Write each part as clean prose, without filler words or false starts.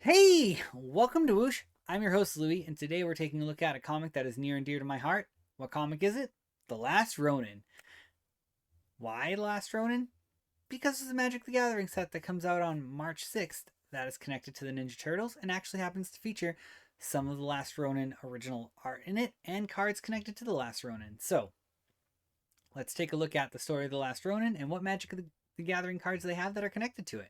Hey, welcome to Whoosh. I'm your host, Louie, and today we're taking a look at a comic that is near and dear to my heart. What comic is it? The Last Ronin. Why The Last Ronin? Because it's a Magic the Gathering set that comes out on March 6th that is connected to the Ninja Turtles and actually happens to feature some of the Last Ronin original art in it and cards connected to the Last Ronin. So, let's take a look at the story of the Last Ronin and what Magic the Gathering cards they have that are connected to it.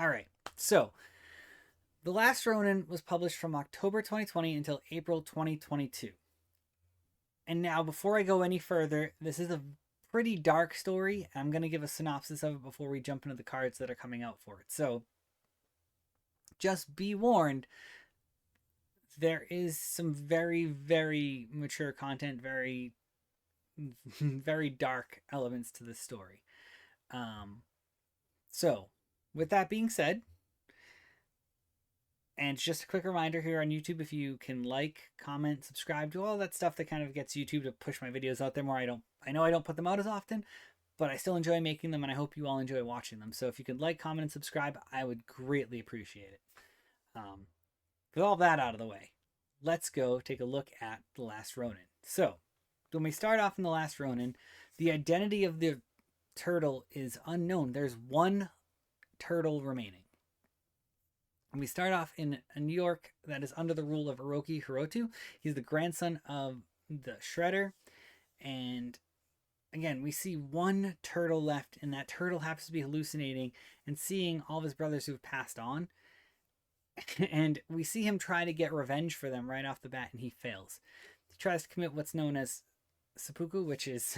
All right, so The Last Ronin was published from October 2020 until April 2022. And now, before I go any further, this is a pretty dark story. I'm going to give a synopsis of it before we jump into the cards that are coming out for it. So, just be warned, there is some very, very mature content, very, very dark elements to this story. So, with that being said, and just a quick reminder here on YouTube, if you can like, comment, subscribe, do all that stuff that kind of gets YouTube to push my videos out there more. I know I don't put them out as often, but I still enjoy making them, and I hope you all enjoy watching them. So if you could like, comment, and subscribe, I would greatly appreciate it. With all that out of the way, let's go take a look at The Last Ronin. So, when we start off in The Last Ronin, the identity of the turtle is unknown. There's one turtle remaining. And we start off in a New York that is under the rule of Orochi Hiroto. He's the grandson of the Shredder. And again, we see one turtle left, and that turtle happens to be hallucinating and seeing all of his brothers who've passed on. And we see him try to get revenge for them right off the bat, and he fails. He tries to commit what's known as seppuku, which is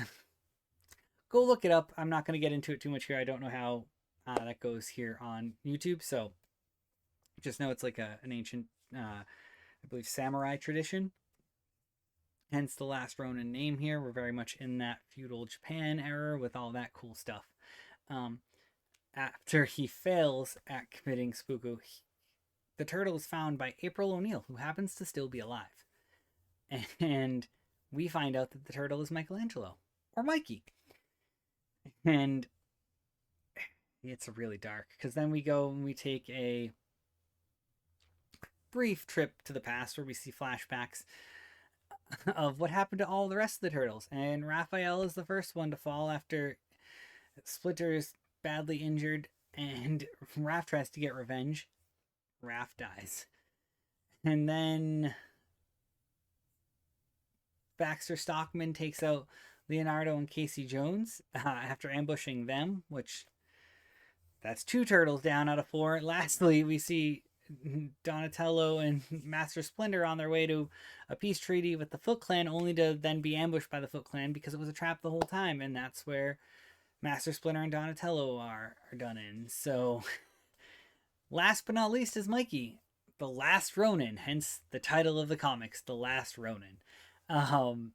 go look it up. I'm not going to get into it too much here. I don't know how that goes here on YouTube, so just know it's like an ancient, I believe, samurai tradition. Hence the Last Ronin name here. We're very much in that feudal Japan era with all that cool stuff. After he fails at committing seppuku, the turtle is found by April O'Neil, who happens to still be alive. And we find out that the turtle is Michelangelo, or Mikey. And it's really dark, because then we go and we take a brief trip to the past where we see flashbacks of what happened to all the rest of the turtles. And Raphael is the first one to fall after Splinter is badly injured and Raph tries to get revenge. Raph dies. And then Baxter Stockman takes out Leonardo and Casey Jones after ambushing them, which that's two turtles down out of four. Lastly, we see Donatello and Master Splinter on their way to a peace treaty with the Foot Clan, only to then be ambushed by the Foot Clan because it was a trap the whole time, and that's where Master Splinter and Donatello are done in. So, last but not least is Mikey, the Last Ronin, hence the title of the comics, The Last Ronin. And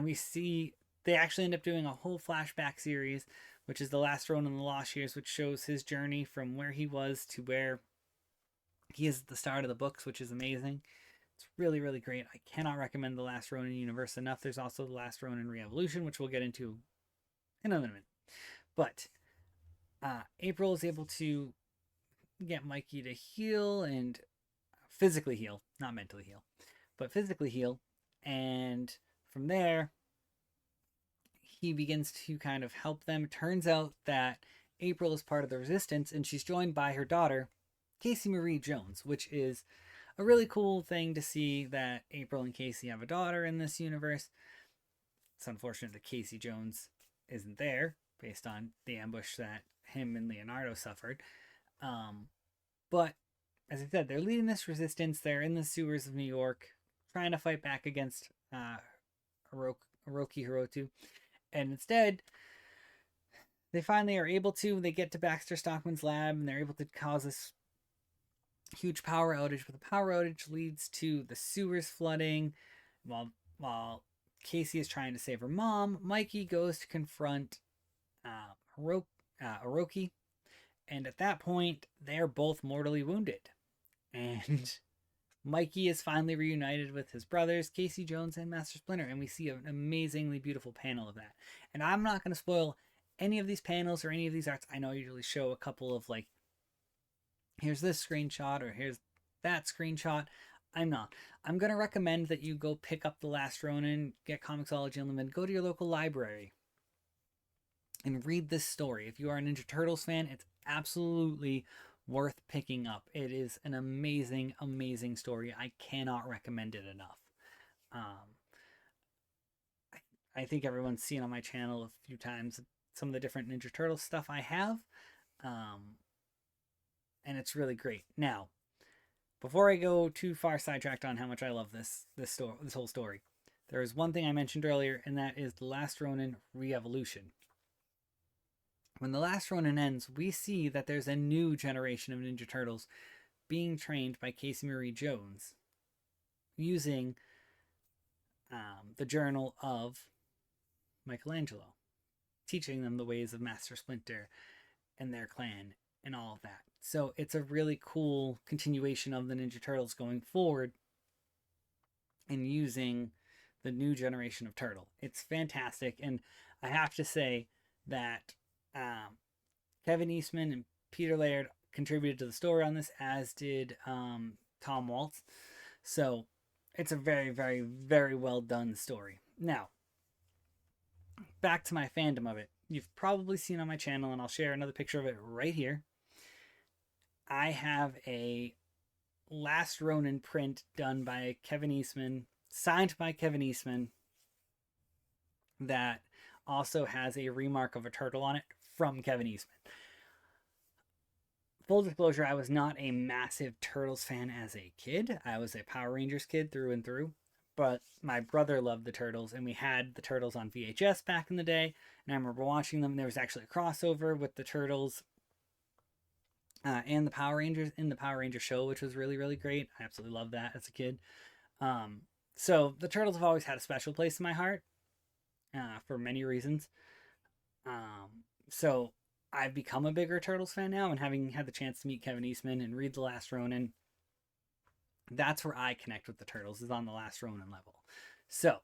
we see they actually end up doing a whole flashback series, which is The Last Ronin: The Lost Years, which shows his journey from where he was to where he is at the start of the books, which is amazing. It's really, really great. I cannot recommend The Last Ronin universe enough. There's also The Last Ronin Re-Evolution, which we'll get into in a minute. But April is able to get Mikey to heal and physically heal, not mentally heal, but physically heal. And from there, he begins to kind of help them. Turns out that April is part of the resistance, and she's joined by her daughter, Casey Marie Jones, which is a really cool thing to see that April and Casey have a daughter in this universe. It's unfortunate that Casey Jones isn't there based on the ambush that him and Leonardo suffered. But as I said, they're leading this resistance. They're in the sewers of New York trying to fight back against Orochi Hiroto. And instead, they finally are able to. They get to Baxter Stockman's lab, and they're able to cause this huge power outage. But the power outage leads to the sewers flooding. While Casey is trying to save her mom, Mikey goes to confront Orochi. And at that point, they're both mortally wounded. And Mikey is finally reunited with his brothers, Casey Jones and Master Splinter, and we see an amazingly beautiful panel of that. And I'm not going to spoil any of these panels or any of these arts. I know I usually show a couple of like, here's this screenshot or here's that screenshot. I'm not. I'm going to recommend that you go pick up The Last Ronin, get Comixology Unlimited, go to your local library and read this story. If you are a Ninja Turtles fan, it's absolutely worth picking up. It is an amazing, amazing story. I cannot recommend it enough. Um, I think everyone's seen on my channel a few times some of the different Ninja Turtles stuff I have. And it's really great. Now, before I go too far sidetracked on how much I love this whole story, there is one thing I mentioned earlier, and that is The Last Ronin Re-Evolution. When The Last Ronin ends, we see that there's a new generation of Ninja Turtles being trained by Casey Marie Jones using the journal of Michelangelo, teaching them the ways of Master Splinter and their clan and all of that. So it's a really cool continuation of the Ninja Turtles going forward and using the new generation of turtle. It's fantastic, and I have to say that Kevin Eastman and Peter Laird contributed to the story on this, as did Tom Waltz. So it's a very, very, very well done story. Now, back to my fandom of it. You've probably seen on my channel, and I'll share another picture of it right here. I have a Last Ronin print done by Kevin Eastman, signed by Kevin Eastman, that also has a remark of a turtle on it from Kevin Eastman. Full disclosure, I was not a massive Turtles fan as a kid. I was a Power Rangers kid through and through. But my brother loved the Turtles, and we had the Turtles on VHS back in the day. And I remember watching them. There was actually a crossover with the Turtles and the Power Rangers in the Power Ranger show, which was really, really great. I absolutely loved that as a kid. So the Turtles have always had a special place in my heart for many reasons. So I've become a bigger Turtles fan now, and having had the chance to meet Kevin Eastman and read The Last Ronin, that's where I connect with the Turtles, is on the Last Ronin level. So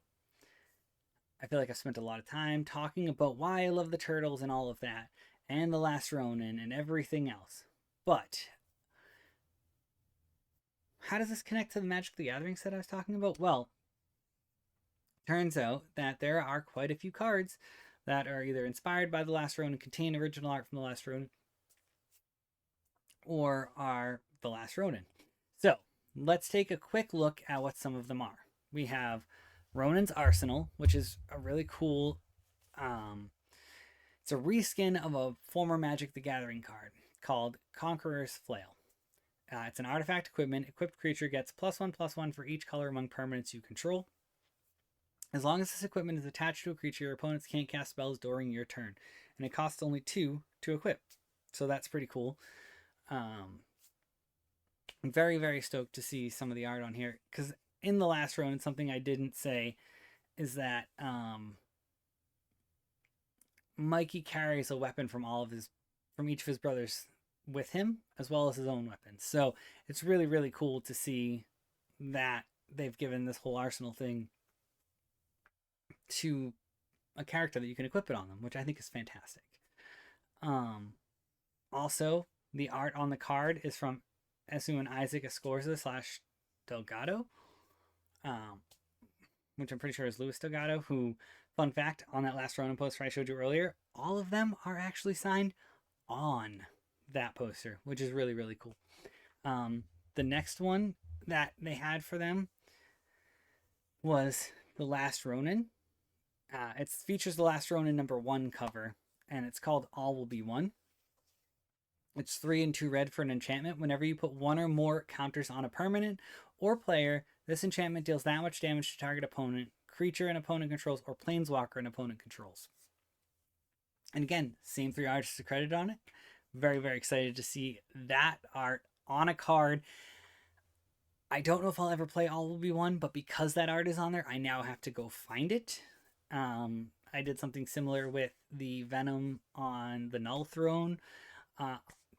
I feel like I've spent a lot of time talking about why I love the Turtles and all of that, and the Last Ronin and everything else. But how does this connect to the Magic the Gathering set I was talking about? Well, turns out that there are quite a few cards that are either inspired by The Last Ronin, contain original art from The Last Ronin, or are The Last Ronin. So let's take a quick look at what some of them are. We have Ronin's Arsenal, which is a really cool, it's a reskin of a former Magic the Gathering card called Conqueror's Flail. It's an artifact equipment. Equipped creature gets +1/+1 for each color among permanents you control. As long as this equipment is attached to a creature, your opponents can't cast spells during your turn. And it costs only 2 to equip. So that's pretty cool. I'm very, very stoked to see some of the art on here. Because in The Last Ronin, something I didn't say is that Mikey carries a weapon from each of his brothers with him, as well as his own weapons. So it's really, really cool to see that they've given this whole arsenal thing to a character that you can equip it on them, which I think is fantastic. Also, the art on the card is from Esu and Isaac Escorza / Delgado, which I'm pretty sure is Luis Delgado, who, fun fact, on that Last Ronin poster I showed you earlier, all of them are actually signed on that poster, which is really, really cool. The next one that they had for them was The Last Ronin. It features The Last Ronin #1 cover, and it's called All Will Be One. It's 3 and 2 red for an enchantment. Whenever you put 1 or more counters on a permanent or player, this enchantment deals that much damage to target opponent, creature an opponent controls, or planeswalker an opponent controls. And again, same 3 artists credited on it. Very, very excited to see that art on a card. I don't know if I'll ever play All Will Be One, but because that art is on there, I now have to go find it. I did something similar with the Venom on the Null Throne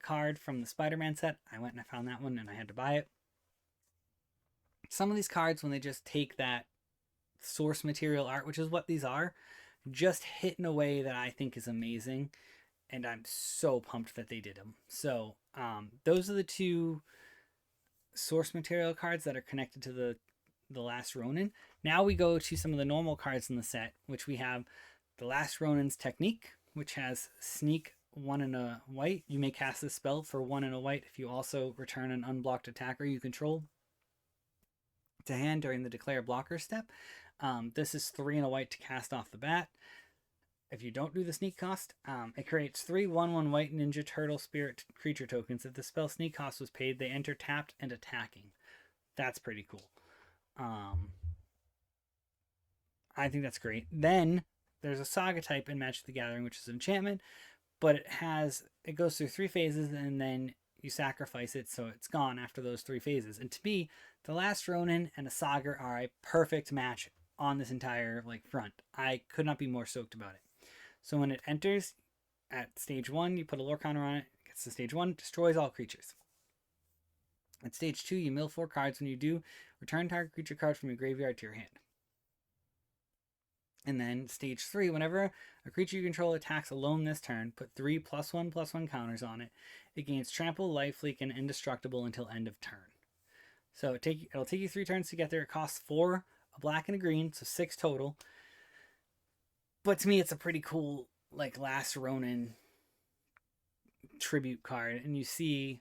card from the Spider-Man set. I went and I found that one and I had to buy it. Some of these cards, when they just take that source material art, which is what these are, just hit in a way that I think is amazing, and I'm so pumped that they did them. So those are the two source material cards that are connected to the Last Ronin. Now we go to some of the normal cards in the set, which we have the Last Ronin's Technique, which has Sneak 1 and a white. You may cast this spell for 1 and a white if you also return an unblocked attacker you control to hand during the Declare Blocker step. This is 3 and a white to cast off the bat. If you don't do the sneak cost, it creates 3 1/1 white Ninja Turtle Spirit creature tokens. If the spell sneak cost was paid, they enter tapped and attacking. That's pretty cool. I think that's great. Then there's a Saga type in Magic the Gathering, which is an enchantment, but it goes through 3 phases, and then you sacrifice it, so it's gone after those 3 phases. And to me, the Last Ronin and a Saga are a perfect match on this entire front. I could not be more stoked about it. So when it enters at stage 1, you put a lore counter on it, gets to stage 1, destroys all creatures. At stage 2, you mill 4 cards. When you do, return target creature card from your graveyard to your hand. And then stage 3, whenever a creature you control attacks alone this turn, put 3 +1/+1 counters on it. It gains trample, lifelink, and indestructible until end of turn. So it'll take you 3 turns to get there. It costs 4, a black and a green, so 6 total. But to me, it's a pretty cool Last Ronin tribute card, and you see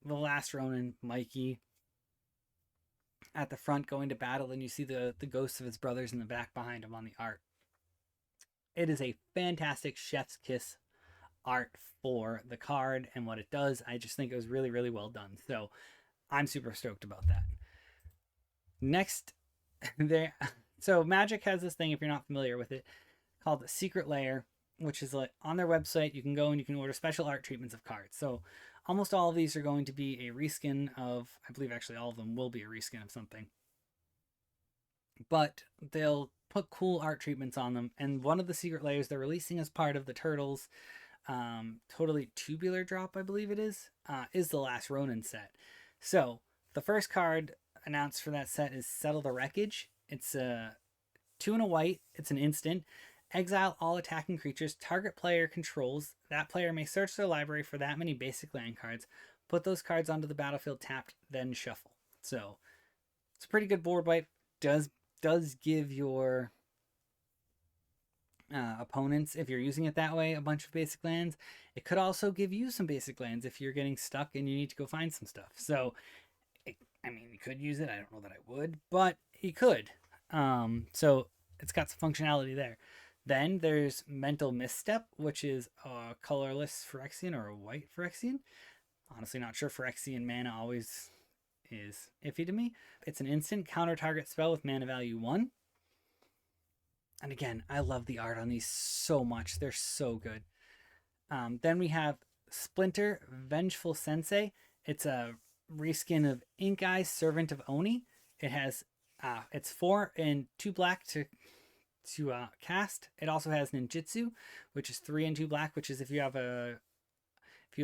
the Last Ronin Mikey at the front going to battle, and you see the ghosts of his brothers in the back behind him on the art. It is a fantastic chef's kiss art for the card and what it does. I just think it was really, really well done. So I'm super stoked about that. Next, so Magic has this thing, if you're not familiar with it, called the Secret Lair, which is on their website. You can go and you can order special art treatments of cards. So almost all of these are going to be a reskin of, I believe actually all of them will be a reskin of something. But they'll put cool art treatments on them. And one of the Secret Lairs they're releasing as part of the Turtles Totally Tubular Drop, I believe it is the Last Ronin set. So the first card announced for that set is Settle the Wreckage. It's a 2 and a white. It's an instant. Exile all attacking creatures target player controls. That player may search their library for that many basic land cards. Put those cards onto the battlefield tapped, then shuffle. So it's a pretty good board wipe. Does give your opponents, if you're using it that way, a bunch of basic lands. It could also give you some basic lands if you're getting stuck and you need to go find some stuff. So, you could use it. I don't know that I would, but you could. So it's got some functionality there. Then there's Mental Misstep, which is a colorless Phyrexian or a white Phyrexian. Honestly, not sure. Phyrexian mana always is iffy to me. It's an instant counter target spell with mana value 1. And again, I love the art on these so much. They're so good. Then we have Splinter, Vengeful Sensei. It's a reskin of Ink Eyes, Servant of Oni. It has it's 4 and 2 black to cast. It also has Ninjutsu, which is 3 and 2 black, which is if you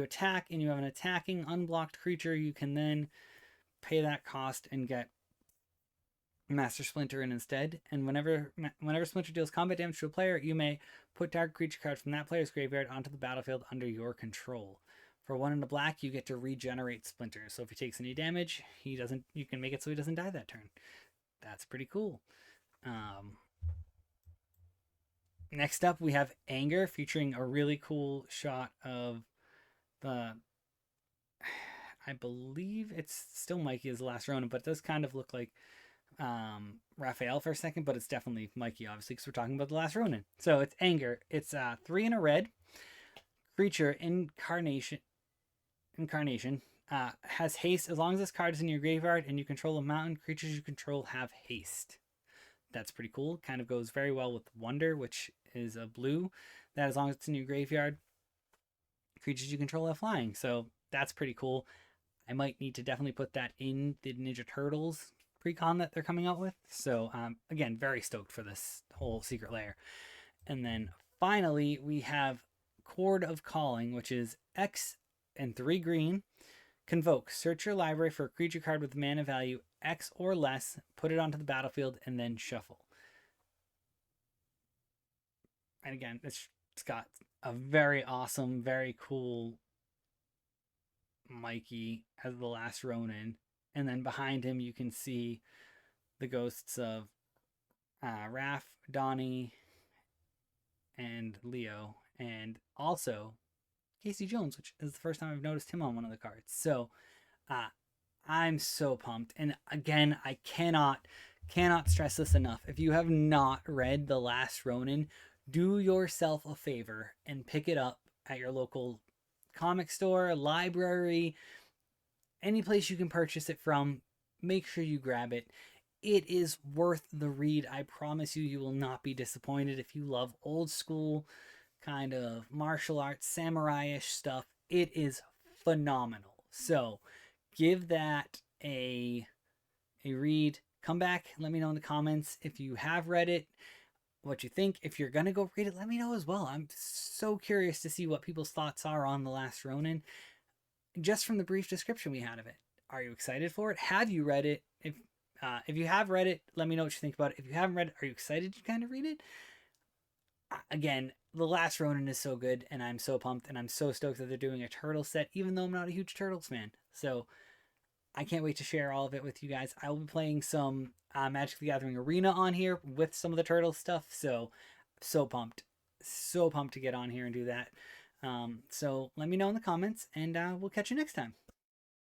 attack and you have an attacking unblocked creature, you can then pay that cost and get Master Splinter in instead. And whenever Splinter deals combat damage to a player, you may put target creature card from that player's graveyard onto the battlefield under your control. For 1 and a black, you get to regenerate Splinter. So if he takes any damage, you can make it so he doesn't die that turn. That's pretty cool. Next up, we have Anger, featuring a really cool shot of the, I believe it's still Mikey as the Last Ronin, but it does kind of look like Raphael for a second, but it's definitely Mikey, obviously, because we're talking about the Last Ronin. So it's Anger. It's 3 and a red creature, Incarnation. Has haste. As long as this card is in your graveyard and you control a mountain, creatures you control have haste. That's pretty cool. Kind of goes very well with Wonder, which is a blue. That as long as it's in your graveyard, creatures you control have flying. So that's pretty cool. I might need to definitely put that in the Ninja Turtles precon that they're coming out with. So again, very stoked for this whole Secret Lair. And then finally, we have Chord of Calling, which is X and 3 green. Convoke. Search your library for a creature card with mana value X or less, put it onto the battlefield, and then shuffle. And again, it's got a very awesome, very cool Mikey as the Last Ronin. And then behind him, you can see the ghosts of Raph, Donnie, and Leo, and also Casey Jones, which is the first time I've noticed him on one of the cards. So uh, I'm so pumped. And again, I cannot stress this enough. If you have not read The Last Ronin, do yourself a favor and pick it up at your local comic store, library, any place you can purchase it from. Make sure you grab it. It is worth the read. I promise you, you will not be disappointed. If you love old school kind of martial arts, samurai-ish stuff, it is phenomenal. So give that a read. Come back, let me know in the comments if you have read it, what you think. If you're gonna go read it, let me know as well. I'm so curious to see what people's thoughts are on The Last Ronin, just from the brief description we had of it. Are you excited for it? Have you read it? If you have read it, let me know what you think about it. If you haven't read it, are you excited to kind of read it? Again, The Last Ronin is so good, and I'm so pumped, and I'm so stoked that they're doing a turtle set, even though I'm not a huge Turtles fan. So I can't wait to share all of it with you guys. I will be playing some Magic the Gathering Arena on here with some of the Turtle stuff, so pumped. So pumped to get on here and do that. So let me know in the comments, and we'll catch you next time.